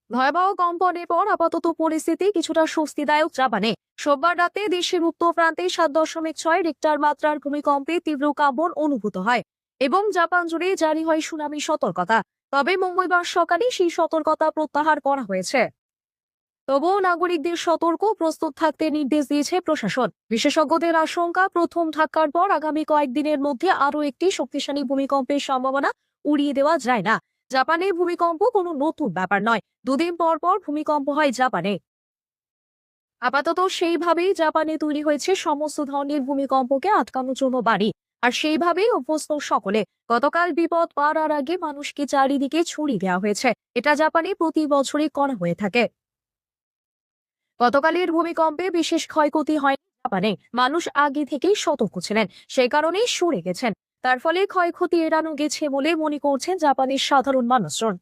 ভয়াবহ কম্পনের পর আপাতত পরিস্থিতি কিছুটা স্বস্তিদায়ক জাপানে। সোমবার রাতে দেশের উত্তর প্রান্তে 7.6 রিক্টার মাত্রার ভূমিকম্পে তীব্র কাঁপন অনুভূত হয় এবং জাপান জুড়ে জারি হয় সুনামি সতর্কতা। তবে মঙ্গলবার সকালে সেই সতর্কতা প্রত্যাহার করা হয়েছে। তবুও নাগরিকদের সতর্ক প্রস্তুত থাকতে নির্দেশ দিয়েছে প্রশাসন। বিশেষজ্ঞদের আশঙ্কা, প্রথম ধাক্কার পর আগামী কয়েকদিনের মধ্যে আরও একটি শক্তিশালী ভূমিকম্পের সম্ভাবনা উড়িয়ে দেওয়া যায় না। জাপানে ভূমিকম্প কোনো নতুন ব্যাপার নয়, দুদিন পর পর ভূমিকম্প হয় জাপানে। আপাতত সেইভাবেই জাপানে তৈরি হয়েছে সমস্ত ধরনের ভূমিকম্পকে আটকানোর জন্য বাড়ি, আর সেইভাবেই অভ্যস্ত সকলে। গতকাল বিপদ পাড়ার আগে মানুষকে চারিদিকে ছড়িয়ে দেওয়া হয়েছে। এটা জাপানে প্রতি বছরই করা হয়ে থাকে। গতকালের ভূমিকম্পে বিশেষ ক্ষয়ক্ষতি হয়নি জাপানে। মানুষ আগে থেকেই সতর্ক ছিলেন, সেই কারণেই সরে গেছেন। তার ফলে ক্ষয়ক্ষতি এড়ানো গেছে বলে মনে করছেন জাপানের সাধারণ মানুষজন।